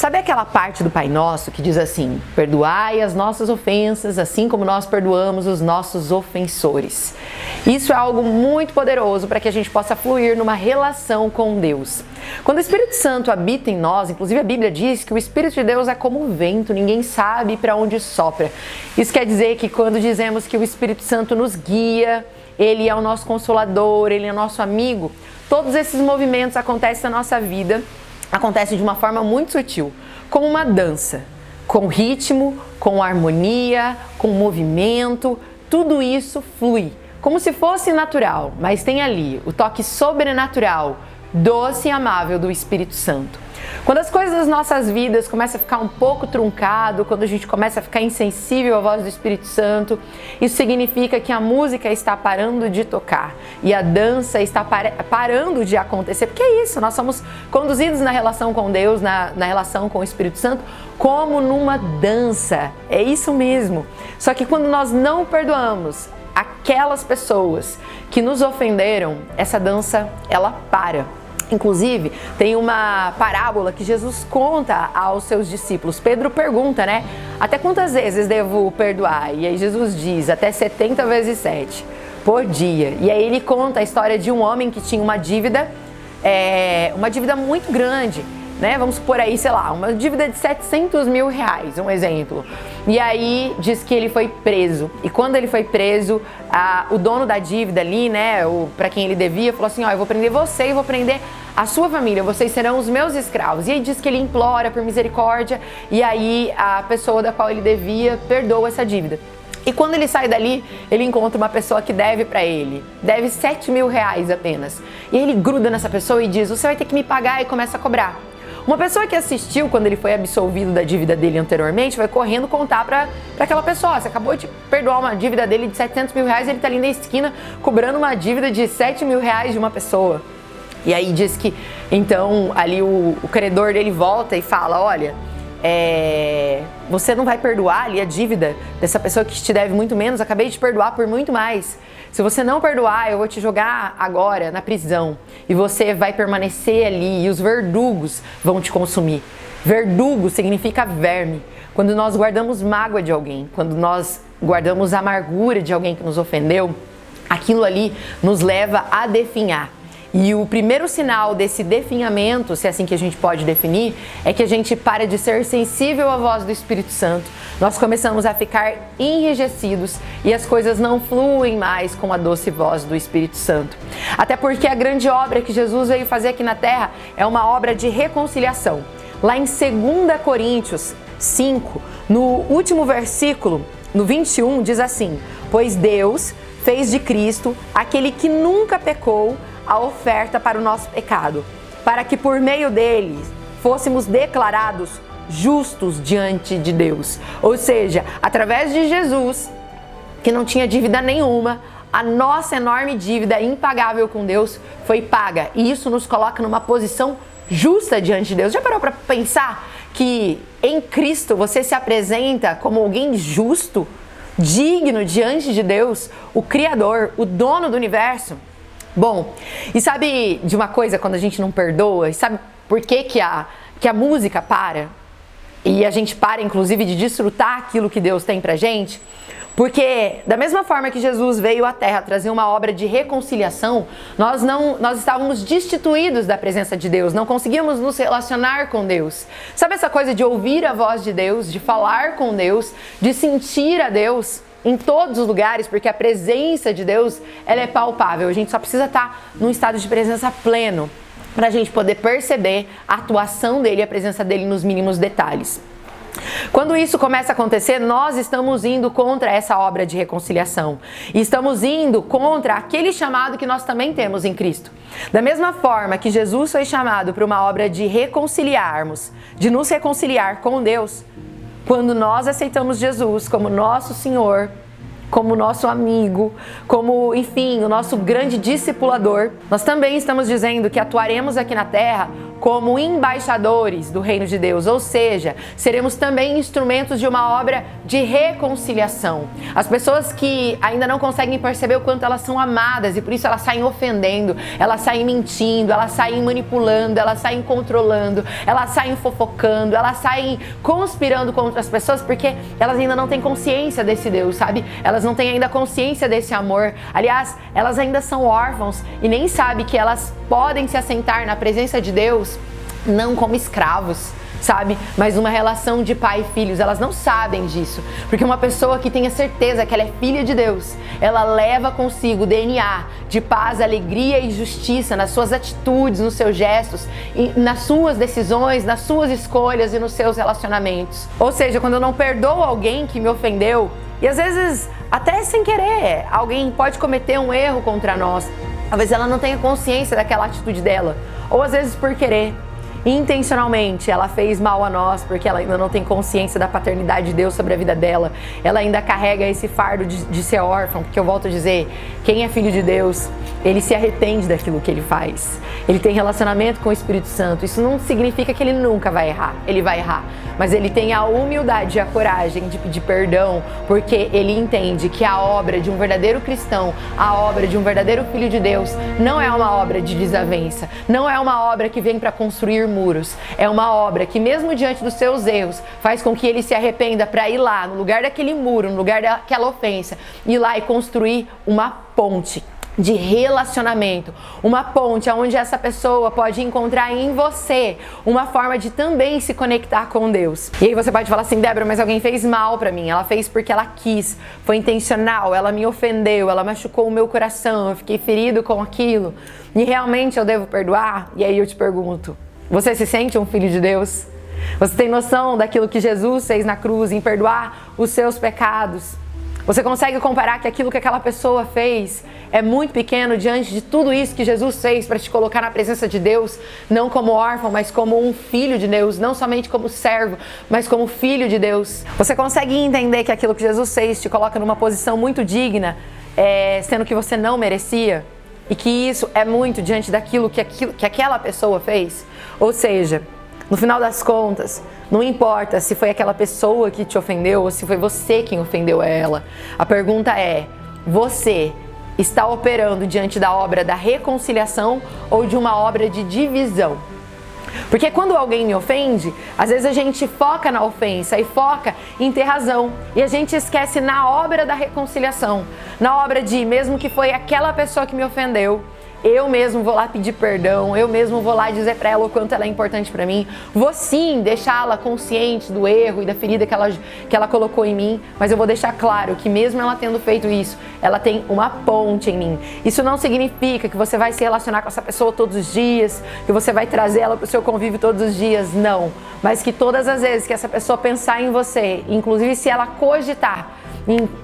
Sabe aquela parte do Pai Nosso que diz assim: perdoai as nossas ofensas, assim como nós perdoamos os nossos ofensores. Isso é algo muito poderoso para que a gente possa fluir numa relação com Deus. Quando o Espírito Santo habita em nós, inclusive a Bíblia diz que o Espírito de Deus é como um vento, ninguém sabe para onde sopra. Isso quer dizer que quando dizemos que o Espírito Santo nos guia, Ele é o nosso consolador, Ele é o nosso amigo, todos esses movimentos acontecem na nossa vida, acontecem de uma forma muito sutil, como uma dança, com ritmo, com harmonia, com movimento, tudo isso flui, como se fosse natural, mas tem ali o toque sobrenatural, doce e amável do Espírito Santo. Quando as coisas das nossas vidas começam a ficar um pouco truncado, quando a gente começa a ficar insensível à voz do Espírito Santo, isso significa que a música está parando de tocar e a dança está parando de acontecer, porque é isso, nós somos conduzidos na relação com Deus, na relação com o Espírito Santo, como numa dança, é isso mesmo. Só que quando nós não perdoamos aquelas pessoas que nos ofenderam, essa dança, ela para. Inclusive, tem uma parábola que Jesus conta aos seus discípulos. Pedro pergunta, né? Até quantas vezes devo perdoar? E aí Jesus diz, até 70 vezes 7 por dia. E aí ele conta a história de um homem que tinha uma dívida muito grande, né? Vamos supor aí, sei lá, uma dívida de 700 mil reais, um exemplo. E aí diz que ele foi preso. E quando ele foi preso, o dono da dívida ali, né, para quem ele devia, falou assim, ó, eu vou prender você e vou prender a sua família, vocês serão os meus escravos. E aí diz que ele implora por misericórdia, e aí a pessoa da qual ele devia perdoa essa dívida. E quando ele sai dali, ele encontra uma pessoa que deve para ele, deve 7 mil reais apenas. E aí ele gruda nessa pessoa e diz, você vai ter que me pagar, e começa a cobrar. Uma pessoa que assistiu quando ele foi absolvido da dívida dele anteriormente vai correndo contar para aquela pessoa, você acabou de perdoar uma dívida dele de 700 mil reais, ele tá ali na esquina cobrando uma dívida de 7 mil reais de uma pessoa. E aí diz que, então, ali o credor dele volta e fala, olha, você não vai perdoar ali a dívida dessa pessoa que te deve muito menos, acabei de te perdoar por muito mais. Se você não perdoar, eu vou te jogar agora na prisão e você vai permanecer ali e os verdugos vão te consumir. Verdugo significa verme. Quando nós guardamos mágoa de alguém, quando nós guardamos amargura de alguém que nos ofendeu, aquilo ali nos leva a definhar. E o primeiro sinal desse definhamento, se é assim que a gente pode definir, é que a gente para de ser sensível à voz do Espírito Santo. Nós começamos a ficar enrijecidos e as coisas não fluem mais com a doce voz do Espírito Santo. Até porque a grande obra que Jesus veio fazer aqui na Terra é uma obra de reconciliação. Lá em 2 Coríntios 5, no último versículo, no 21, diz assim, pois Deus fez de Cristo aquele que nunca pecou a oferta para o nosso pecado, para que por meio dele fôssemos declarados justos diante de Deus. Ou seja, através de Jesus, que não tinha dívida nenhuma, a nossa enorme dívida impagável com Deus foi paga. E isso nos coloca numa posição justa diante de Deus. Já parou para pensar que em Cristo você se apresenta como alguém justo, digno diante de Deus, o Criador, o dono do universo? Bom, e sabe de uma coisa quando a gente não perdoa? E sabe por que a música para? E a gente para, inclusive, de desfrutar aquilo que Deus tem pra gente? Porque da mesma forma que Jesus veio à Terra trazer uma obra de reconciliação, nós estávamos destituídos da presença de Deus, não conseguíamos nos relacionar com Deus. Sabe essa coisa de ouvir a voz de Deus, de falar com Deus, de sentir a Deus em todos os lugares, porque a presença de Deus, ela é palpável. A gente só precisa estar num estado de presença pleno para a gente poder perceber a atuação dele, a presença dele nos mínimos detalhes. Quando isso começa a acontecer, nós estamos indo contra essa obra de reconciliação. E estamos indo contra aquele chamado que nós também temos em Cristo. Da mesma forma que Jesus foi chamado para uma obra de reconciliarmos, de nos reconciliar com Deus, quando nós aceitamos Jesus como nosso Senhor, como nosso amigo, como, enfim, o nosso grande discipulador, nós também estamos dizendo que atuaremos aqui na Terra como embaixadores do reino de Deus, ou seja, seremos também instrumentos de uma obra de reconciliação. As pessoas que ainda não conseguem perceber o quanto elas são amadas e por isso elas saem ofendendo, elas saem mentindo, elas saem manipulando, elas saem controlando, elas saem fofocando, elas saem conspirando contra as pessoas porque elas ainda não têm consciência desse Deus, sabe? Elas não têm ainda consciência desse amor. Aliás, elas ainda são órfãos e nem sabem que elas podem se assentar na presença de Deus não como escravos, sabe? Mas numa relação de pai e filhos. Elas não sabem disso. Porque uma pessoa que tenha certeza que ela é filha de Deus, ela leva consigo o DNA de paz, alegria e justiça nas suas atitudes, nos seus gestos, nas suas decisões, nas suas escolhas e nos seus relacionamentos. Ou seja, quando eu não perdoo alguém que me ofendeu, e às vezes até sem querer, alguém pode cometer um erro contra nós. Talvez ela não tenha consciência daquela atitude dela. Ou às vezes por querer. Intencionalmente ela fez mal a nós porque ela ainda não tem consciência da paternidade de Deus sobre a vida dela. Ela ainda carrega esse fardo de ser órfão, porque eu volto a dizer, quem é filho de Deus, ele se arrepende daquilo que ele faz. Ele tem relacionamento com o Espírito Santo. Isso não significa que ele nunca vai errar, ele vai errar. Mas ele tem a humildade e a coragem de pedir perdão, porque ele entende que a obra de um verdadeiro cristão, a obra de um verdadeiro filho de Deus, não é uma obra de desavença, não é uma obra que vem para construir muros, é uma obra que mesmo diante dos seus erros, faz com que ele se arrependa para ir lá, no lugar daquele muro, no lugar daquela ofensa, ir lá e construir uma ponte de relacionamento, uma ponte onde essa pessoa pode encontrar em você uma forma de também se conectar com Deus. E aí você pode falar assim, Débora, mas alguém fez mal pra mim, ela fez porque ela quis, foi intencional, ela me ofendeu, ela machucou o meu coração, eu fiquei ferido com aquilo, e realmente eu devo perdoar? E aí eu te pergunto, você se sente um filho de Deus? Você tem noção daquilo que Jesus fez na cruz, em perdoar os seus pecados? Você consegue comparar que aquilo que aquela pessoa fez é muito pequeno diante de tudo isso que Jesus fez para te colocar na presença de Deus, não como órfão, mas como um filho de Deus, não somente como servo, mas como filho de Deus? Você consegue entender que aquilo que Jesus fez te coloca numa posição muito digna, sendo que você não merecia? E que isso é muito diante daquilo que aquela pessoa fez? Ou seja, no final das contas, não importa se foi aquela pessoa que te ofendeu ou se foi você quem ofendeu ela. A pergunta é, você está operando diante da obra da reconciliação ou de uma obra de divisão? Porque quando alguém me ofende, às vezes a gente foca na ofensa e foca em ter razão. E a gente esquece na obra da reconciliação, na obra de, mesmo que foi aquela pessoa que me ofendeu, eu mesmo vou lá pedir perdão, eu mesmo vou lá dizer pra ela o quanto ela é importante pra mim. Vou sim deixá-la consciente do erro e da ferida que ela colocou em mim, mas eu vou deixar claro que mesmo ela tendo feito isso, ela tem uma ponte em mim. Isso não significa que você vai se relacionar com essa pessoa todos os dias, que você vai trazer ela pro seu convívio todos os dias, não. Mas que todas as vezes que essa pessoa pensar em você, inclusive se ela cogitar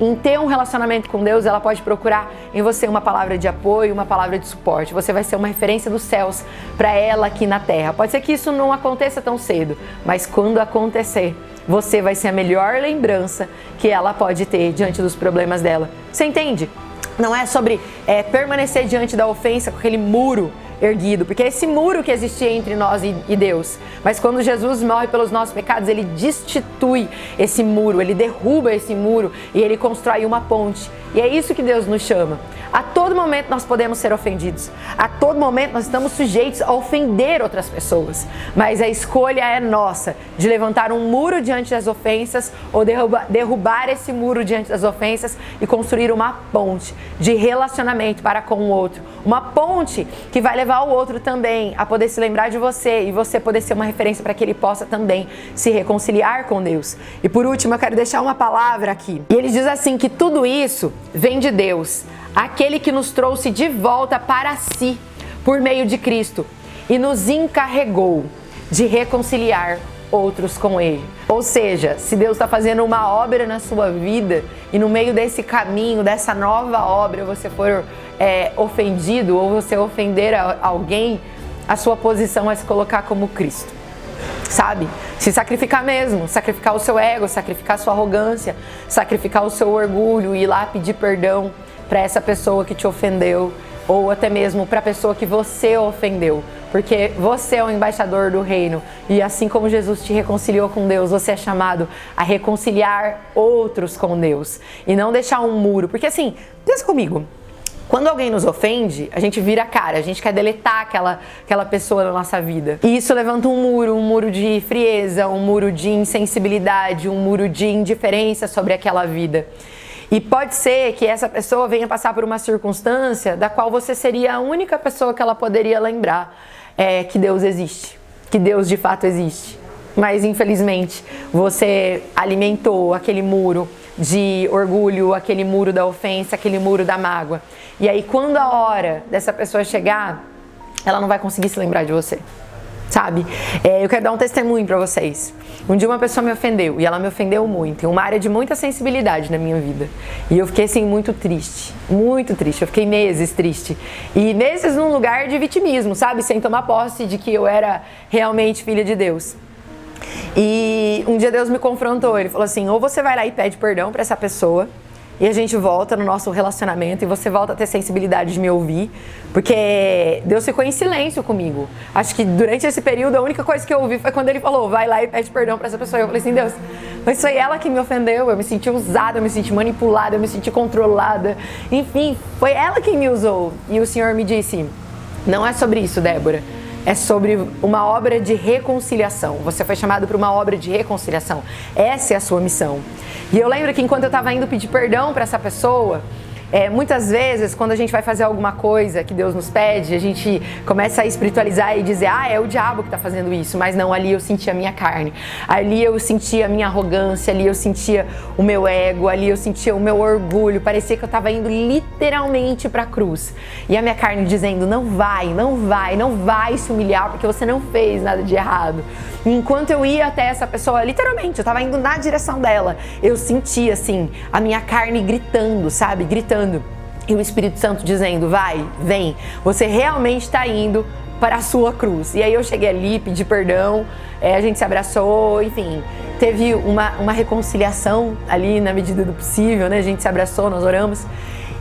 em ter um relacionamento com Deus, ela pode procurar em você uma palavra de apoio, uma palavra de suporte. Você vai ser uma referência dos céus para ela aqui na terra. Pode ser que isso não aconteça tão cedo, mas quando acontecer, você vai ser a melhor lembrança que ela pode ter diante dos problemas dela. Você entende? Não é sobre permanecer diante da ofensa com aquele muro erguido, porque é esse muro que existia entre nós e Deus. Mas quando Jesus morre pelos nossos pecados, ele destitui esse muro, ele derruba esse muro e ele constrói uma ponte. E é isso que Deus nos chama. A todo momento nós podemos ser ofendidos. A todo momento nós estamos sujeitos a ofender outras pessoas. Mas a escolha é nossa, de levantar um muro diante das ofensas ou derrubar esse muro diante das ofensas e construir uma ponte de relacionamento para com o outro. Uma ponte que vai levar o outro também a poder se lembrar de você e você poder ser uma referência para que ele possa também se reconciliar com Deus. E por último, eu quero deixar uma palavra aqui. E ele diz assim que tudo isso vem de Deus, aquele que nos trouxe de volta para si por meio de Cristo e nos encarregou de reconciliar outros com Ele. Ou seja, se Deus está fazendo uma obra na sua vida e no meio desse caminho, dessa nova obra, você for ofendido ou você ofender alguém, a sua posição é se colocar como Cristo. Sabe? Se sacrificar mesmo, sacrificar o seu ego, sacrificar a sua arrogância, sacrificar o seu orgulho e ir lá pedir perdão para essa pessoa que te ofendeu ou até mesmo para a pessoa que você ofendeu. porque você é o embaixador do reino e assim como Jesus te reconciliou com Deus, você é chamado a reconciliar outros com Deus e não deixar um muro, porque assim, pensa comigo, quando alguém nos ofende, a gente vira a cara, a gente quer deletar aquela pessoa da nossa vida. E isso levanta um muro de frieza, um muro de insensibilidade, um muro de indiferença sobre aquela vida. E pode ser que essa pessoa venha passar por uma circunstância da qual você seria a única pessoa que ela poderia lembrar que Deus existe, que Deus de fato existe. Mas infelizmente você alimentou aquele muro de orgulho, aquele muro da ofensa, aquele muro da mágoa. E aí quando a hora dessa pessoa chegar, ela não vai conseguir se lembrar de você, sabe? Eu quero dar um testemunho pra vocês. Um dia uma pessoa me ofendeu, e ela me ofendeu muito, em uma área de muita sensibilidade na minha vida. E eu fiquei assim muito triste, eu fiquei meses triste. E meses num lugar de vitimismo, sabe? Sem tomar posse de que eu era realmente filha de Deus. E um dia Deus me confrontou, ele falou assim, ou você vai lá e pede perdão pra essa pessoa, e a gente volta no nosso relacionamento, e você volta a ter sensibilidade de me ouvir, porque Deus ficou em silêncio comigo. Acho que durante esse período a única coisa que eu ouvi foi quando ele falou, vai lá e pede perdão pra essa pessoa. E eu falei assim, Deus, mas foi ela que me ofendeu, eu me senti usada, eu me senti manipulada, eu me senti controlada, enfim, foi ela quem me usou. E o Senhor me disse, não é sobre isso, Débora. É sobre uma obra de reconciliação. Você foi chamado para uma obra de reconciliação. Essa é a sua missão. E eu lembro que enquanto eu estava indo pedir perdão para essa pessoa, muitas vezes, quando a gente vai fazer alguma coisa que Deus nos pede, a gente começa a espiritualizar e dizer, é o diabo que está fazendo isso, mas não, ali eu sentia a minha carne, ali eu sentia a minha arrogância, ali eu sentia o meu ego, ali eu sentia o meu orgulho, parecia que eu estava indo literalmente para a cruz, e a minha carne dizendo, não vai se humilhar, porque você não fez nada de errado. E enquanto eu ia até essa pessoa, literalmente, eu estava indo na direção dela, eu sentia assim, a minha carne gritando, sabe, gritando. E o Espírito Santo dizendo, vai, vem, você realmente está indo para a sua cruz. E aí eu cheguei ali, pedi perdão, a gente se abraçou, enfim, teve uma reconciliação ali na medida do possível, né? A gente se abraçou, nós oramos.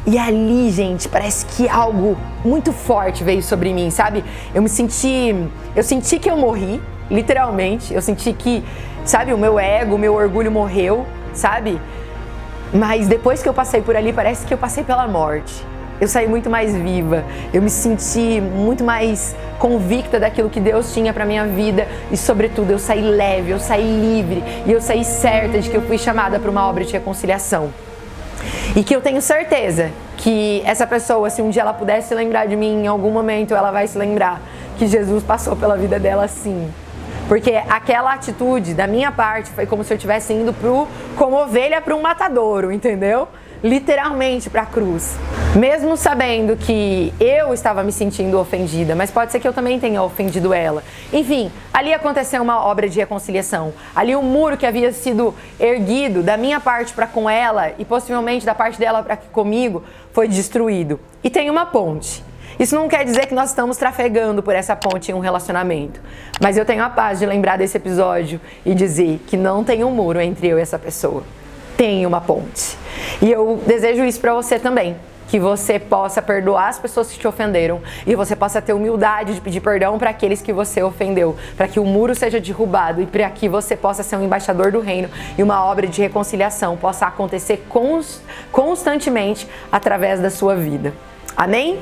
E ali, gente, parece que algo muito forte veio sobre mim, sabe? Eu senti que eu morri, literalmente, eu senti que, sabe, o meu ego, o meu orgulho morreu, sabe? Mas depois que eu passei por ali, parece que eu passei pela morte. Eu saí muito mais viva, eu me senti muito mais convicta daquilo que Deus tinha pra minha vida e, sobretudo, eu saí leve, eu saí livre e eu saí certa de que eu fui chamada para uma obra de reconciliação. E que eu tenho certeza que essa pessoa, se um dia ela pudesse lembrar de mim, em algum momento ela vai se lembrar que Jesus passou pela vida dela sim. Porque aquela atitude da minha parte foi como se eu estivesse indo como ovelha para um matadouro, entendeu? Literalmente para a cruz. Mesmo sabendo que eu estava me sentindo ofendida, mas pode ser que eu também tenha ofendido ela. Enfim, ali aconteceu uma obra de reconciliação. Ali o muro que havia sido erguido da minha parte para com ela e possivelmente da parte dela para comigo foi destruído. E tem uma ponte. Isso não quer dizer que nós estamos trafegando por essa ponte em um relacionamento. Mas eu tenho a paz de lembrar desse episódio e dizer que não tem um muro entre eu e essa pessoa. Tem uma ponte. E eu desejo isso para você também. Que você possa perdoar as pessoas que te ofenderam e você possa ter humildade de pedir perdão para aqueles que você ofendeu, para que o muro seja derrubado e para que você possa ser um embaixador do reino e uma obra de reconciliação possa acontecer constantemente através da sua vida. Amém?